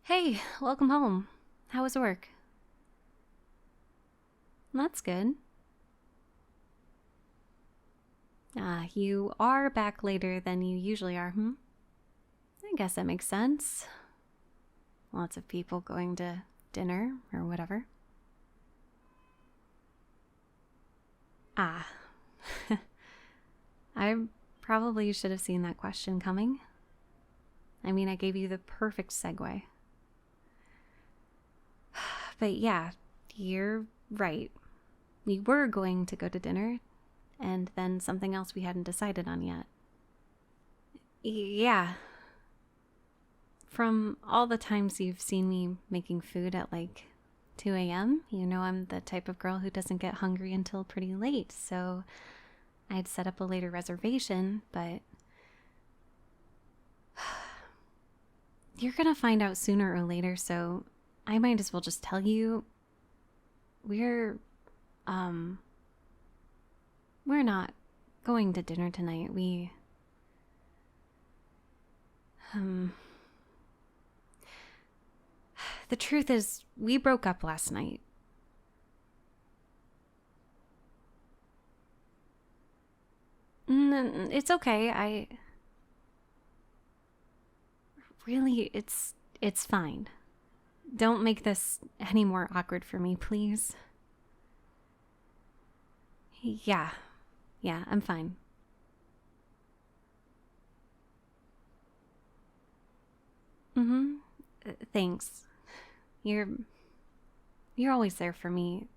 Hey, welcome home. How was work? That's good. You are back later than you usually are, hmm? I guess that makes sense. Lots of people going to dinner or whatever. Ah. I probably should have seen that question coming. I mean, I gave you the perfect segue. But yeah, you're right. We were going to go to dinner, and then something else we hadn't decided on yet. Yeah. From all the times you've seen me making food at like 2 a.m., you know I'm the type of girl who doesn't get hungry until pretty late, so I'd set up a later reservation, but you're gonna find out sooner or later, so I might as well just tell you um, we're not going to dinner tonight. Um, the truth is, we broke up last night. It's okay. It's fine. Don't make this any more awkward for me, please. Yeah. Yeah, I'm fine. Mm-hmm. Thanks. You're you're always there for me,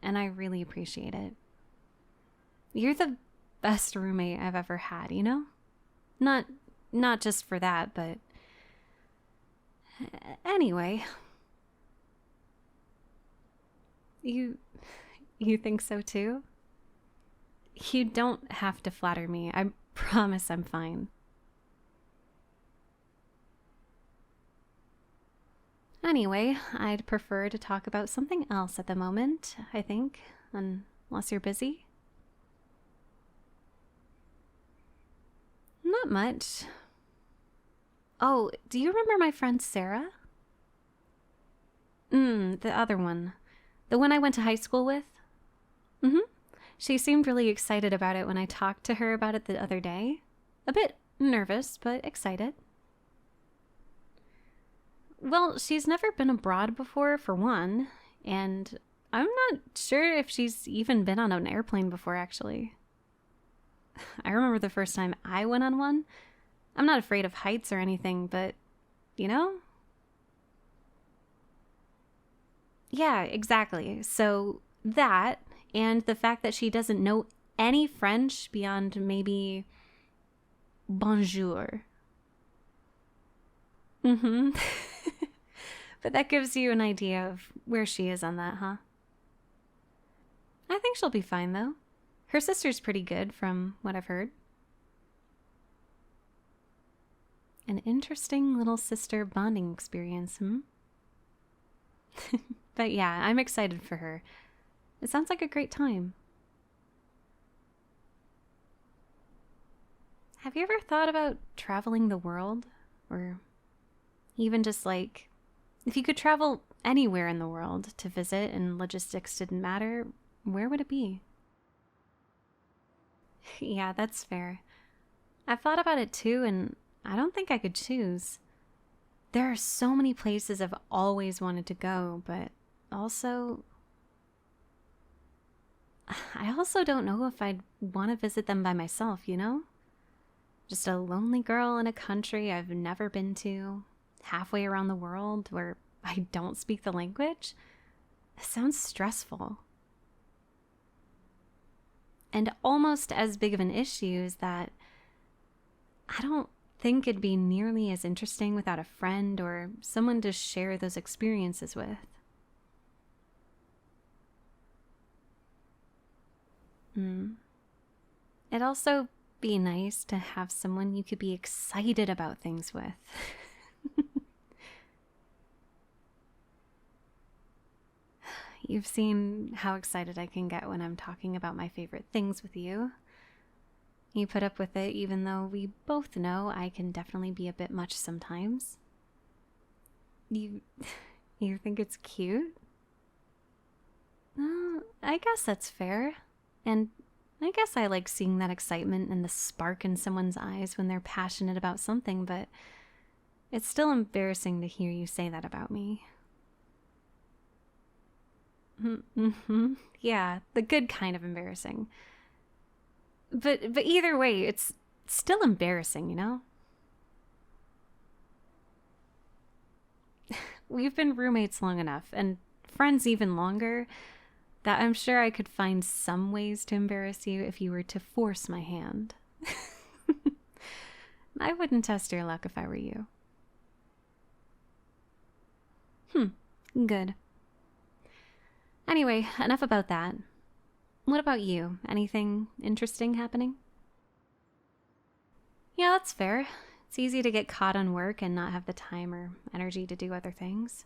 and I really appreciate it. You're the best roommate I've ever had, you know? Not not just for that, but anyway, you you think so too? You don't have to flatter me. I promise I'm fine. Anyway, I'd prefer to talk about something else at the moment, I think, unless you're busy. Not much. Oh, do you remember my friend Sarah? The other one. The one I went to high school with? Mm hmm. She seemed really excited about it when I talked to her about it the other day. A bit nervous, but excited. Well, she's never been abroad before, for one, and I'm not sure if she's even been on an airplane before, actually. I remember the first time I went on one. I'm not afraid of heights or anything, but, you know? Yeah, exactly. So that, and the fact that she doesn't know any French beyond maybe bonjour. Mm hmm. But that gives you an idea of where she is on that, huh? I think she'll be fine, though. Her sister's pretty good, from what I've heard. An interesting little sister bonding experience, hmm? But yeah, I'm excited for her. It sounds like a great time. Have you ever thought about traveling the world? Or even just like, if you could travel anywhere in the world to visit and logistics didn't matter, where would it be? Yeah, that's fair. I've thought about it too, and I don't think I could choose. There are so many places I've always wanted to go, but also, I also don't know if I'd want to visit them by myself, you know? Just a lonely girl in a country I've never been to, halfway around the world where I don't speak the language. It sounds stressful. And almost as big of an issue is that I don't think it'd be nearly as interesting without a friend or someone to share those experiences with. It'd also be nice to have someone you could be excited about things with. You've seen how excited I can get when I'm talking about my favorite things with you. You put up with it even though we both know I can definitely be a bit much sometimes. You, you think it's cute? I guess that's fair. And I guess I like seeing that excitement and the spark in someone's eyes when they're passionate about something, but it's still embarrassing to hear you say that about me. Mm-hmm. Yeah, the good kind of embarrassing. But either way, it's still embarrassing, you know? We've been roommates long enough, and friends even longer, that I'm sure I could find some ways to embarrass you if you were to force my hand. I wouldn't test your luck if I were you. Good. Anyway, enough about that. What about you? Anything interesting happening? Yeah, that's fair. It's easy to get caught on work and not have the time or energy to do other things.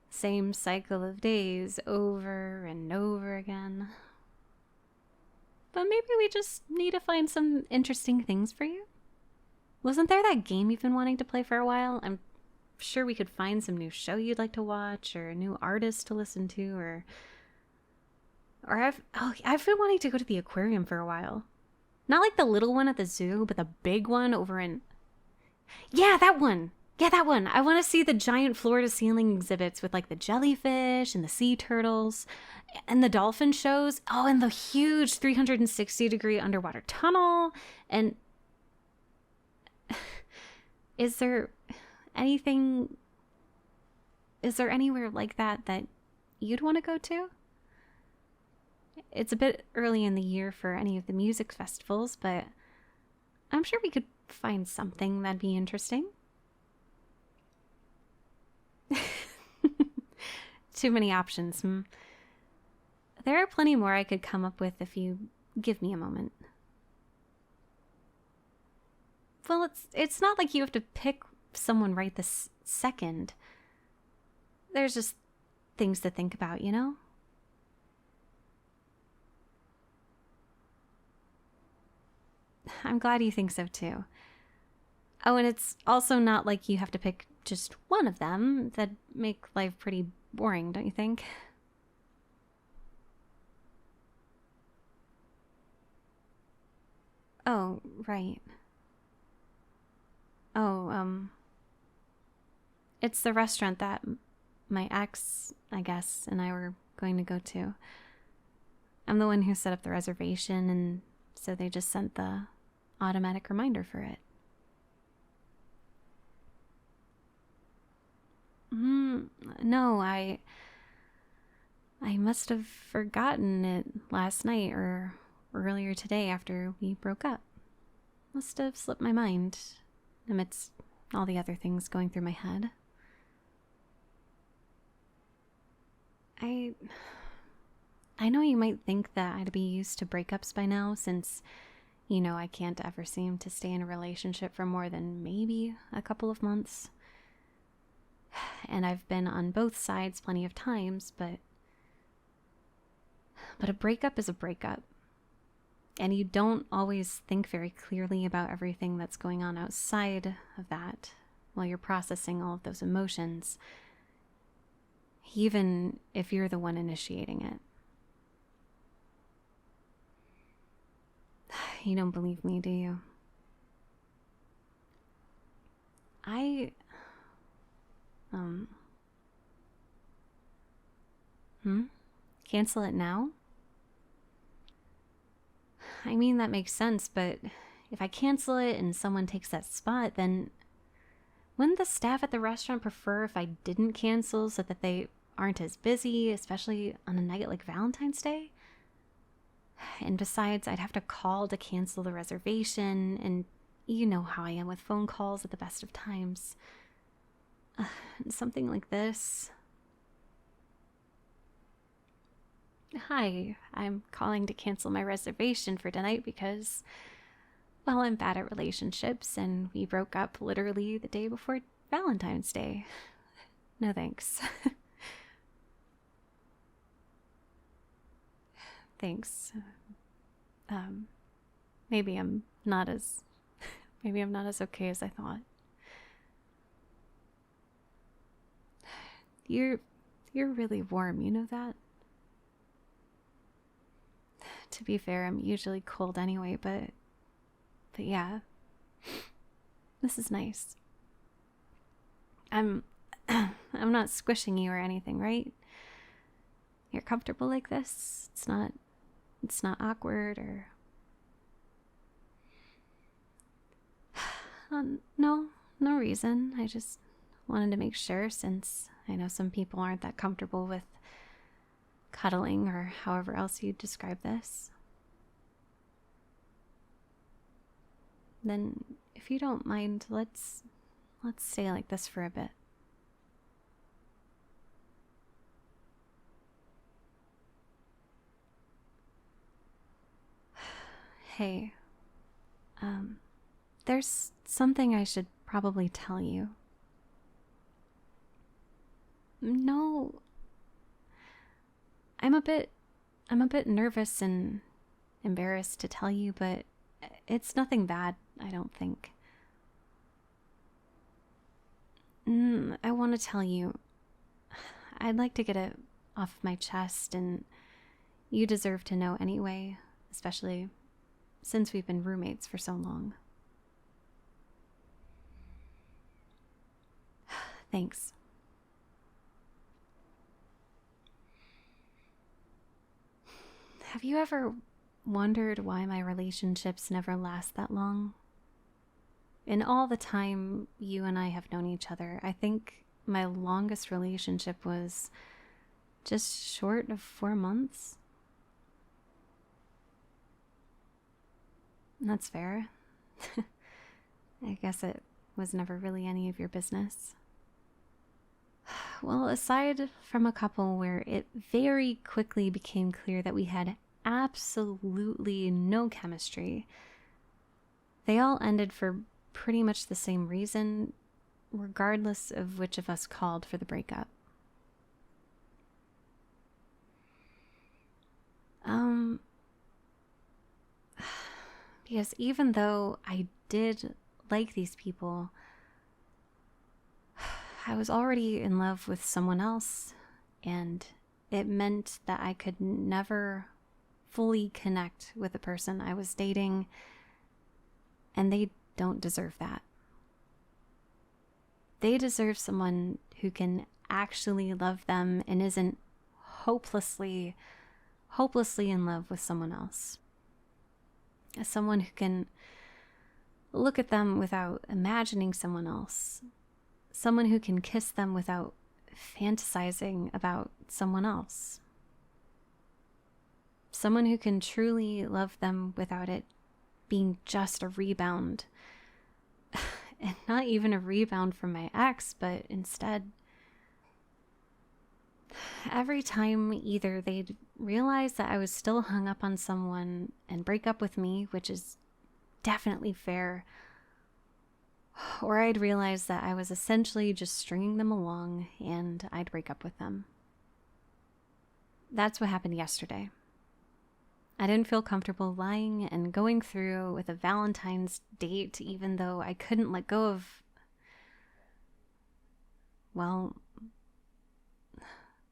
Same cycle of days over and over again. But maybe we just need to find some interesting things for you. Wasn't there that game you've been wanting to play for a while? I'm sure we could find some new show you'd like to watch or a new artist to listen to or I've been wanting to go to the aquarium for a while. Not like the little one at the zoo, but the big one over in Yeah, that one. Yeah, that one. I want to see the giant floor to ceiling exhibits with like the jellyfish and the sea turtles and the dolphin shows. Oh, and the huge 360-degree underwater tunnel. And is there anything, is there anywhere like that you'd want to go to? It's a bit early in the year for any of the music festivals, but I'm sure we could find something that'd be interesting. Too many options. There are plenty more I could come up with if you give me a moment. Well, it's not like you have to pick someone right this second. There's just things to think about, you know? I'm glad you think so too. Oh, and it's also not like you have to pick just one of them. That'd make life pretty boring, don't you think? Oh, right. Oh, it's the restaurant that my ex, I guess, and I were going to go to. I'm the one who set up the reservation, and so they just sent the automatic reminder for it. No, I must have forgotten it last night or earlier today after we broke up. Must have slipped my mind amidst all the other things going through my head. I I know you might think that I'd be used to breakups by now since I can't ever seem to stay in a relationship for more than maybe a couple of months. And I've been on both sides plenty of times, but a breakup is a breakup. And you don't always think very clearly about everything that's going on outside of that while you're processing all of those emotions, even if you're the one initiating it. You don't believe me, do you? I, um, Cancel it now? I mean, that makes sense, but if I cancel it and someone takes that spot, then wouldn't the staff at the restaurant prefer if I didn't cancel so that they aren't as busy, especially on a night like Valentine's Day? And besides, I'd have to call to cancel the reservation, and you know how I am with phone calls at the best of times. Something like this. Hi, I'm calling to cancel my reservation for tonight because, well, I'm bad at relationships and we broke up literally the day before Valentine's Day. No thanks. Thanks. Maybe I'm not as maybe I'm not as okay as I thought. You're really warm, you know that? To be fair, I'm usually cold anyway, but yeah. This is nice. I'm not squishing you or anything, right? You're comfortable like this? It's not awkward or no reason. I just wanted to make sure, since I know some people aren't that comfortable with cuddling or however else you describe this. Then, if you don't mind, let's stay like this for a bit. Hey, there's something I should probably tell you. No, I'm a bit nervous and embarrassed to tell you, but it's nothing bad, I don't think. I want to tell you. I'd like to get it off my chest, and you deserve to know anyway, especially since we've been roommates for so long. Thanks. Have you ever wondered why my relationships never last that long? In all the time you and I have known each other, I think my longest relationship was just short of 4 months. That's fair. I guess it was never really any of your business. Well, aside from a couple where it very quickly became clear that we had absolutely no chemistry, they all ended for pretty much the same reason, regardless of which of us called for the breakup. Because even though I did like these people, I was already in love with someone else, and it meant that I could never fully connect with the person I was dating, and they don't deserve that. They deserve someone who can actually love them and isn't hopelessly in love with someone else. Someone who can look at them without imagining someone else. Someone who can kiss them without fantasizing about someone else. Someone who can truly love them without it being just a rebound. And not even a rebound from my ex, but instead, every time either they'd realize that I was still hung up on someone and break up with me, which is definitely fair, or I'd realize that I was essentially just stringing them along and I'd break up with them. That's what happened yesterday. I didn't feel comfortable lying and going through with a Valentine's date, even though I couldn't let go of, well,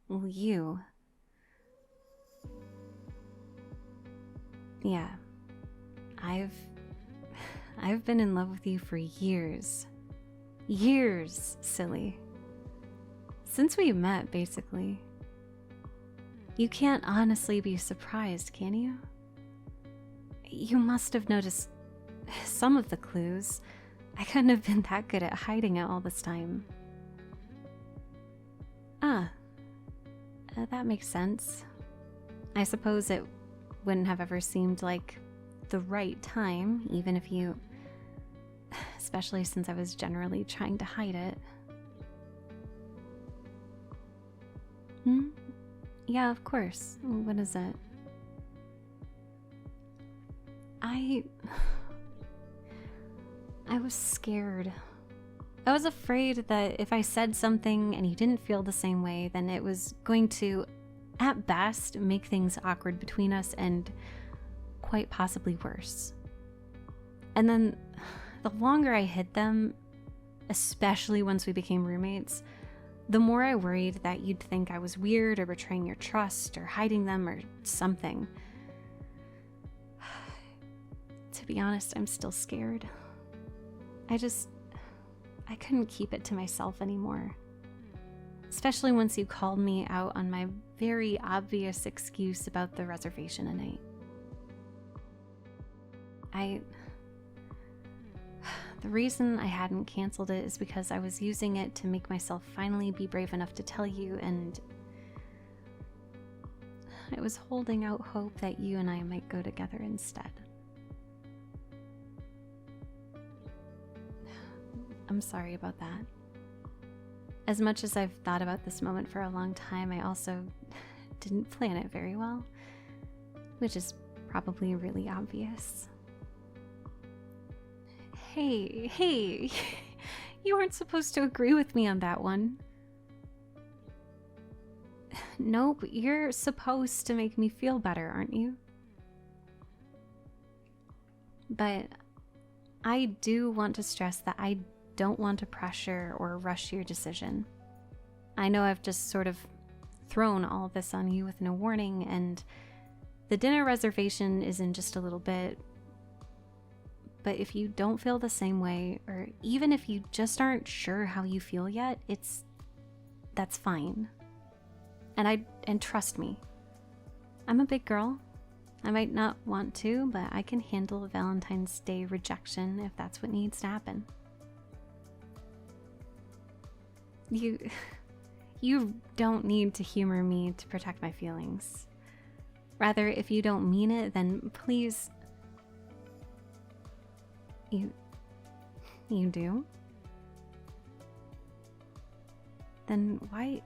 you. Yeah, I've been in love with you for years. Years, silly. Since we met, basically. You can't honestly be surprised, can you? You must have noticed some of the clues. I couldn't have been that good at hiding it all this time. That makes sense. I suppose it wouldn't have ever seemed like the right time, even if you... especially since I was generally trying to hide it. Yeah, of course. What is it? I was scared. I was afraid that if I said something and you didn't feel the same way, then it was going to, at best, make things awkward between us and quite possibly worse. And then the longer I hid them, especially once we became roommates, the more I worried that you'd think I was weird or betraying your trust or hiding them or something. To be honest, I'm still scared. I couldn't keep it to myself anymore. Especially once you called me out on my very obvious excuse about the reservation at night. The reason I hadn't canceled it is because I was using it to make myself finally be brave enough to tell you, and I was holding out hope that you and I might go together instead. I'm sorry about that. As much as I've thought about this moment for a long time, I also didn't plan it very well, which is probably really obvious. Hey, you weren't supposed to agree with me on that one. Nope, you're supposed to make me feel better, aren't you? But I do want to stress that I don't want to pressure or rush your decision. I know I've just sort of thrown all this on you with no warning, and the dinner reservation is in just a little bit. But if you don't feel the same way, or even if you just aren't sure how you feel yet, that's fine. And trust me, I'm a big girl. I might not want to, but I can handle a Valentine's Day rejection if that's what needs to happen. You don't need to humor me to protect my feelings. Rather, if you don't mean it, then please... You do? Then why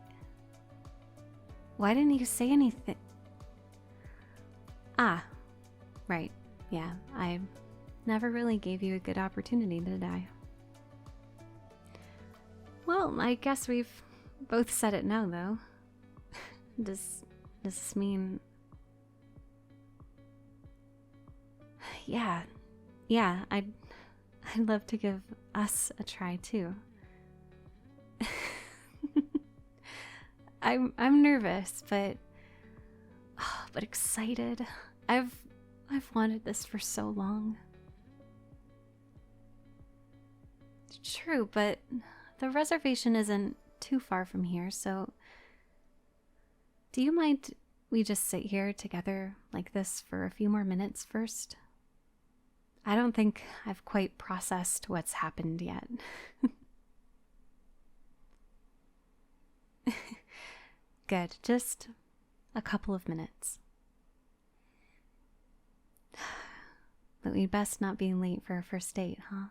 didn't you say anything? Ah, right. Yeah, I never really gave you a good opportunity, did I? Well, I guess we've both said it now, though. Does this mean... Yeah, I'd love to give us a try, too. I'm nervous, but excited. I've wanted this for so long. True, but the reservation isn't too far from here, so do you mind we just sit here together like this for a few more minutes first? I don't think I've quite processed what's happened yet. Good, just a couple of minutes. But we'd best not be late for our first date, huh?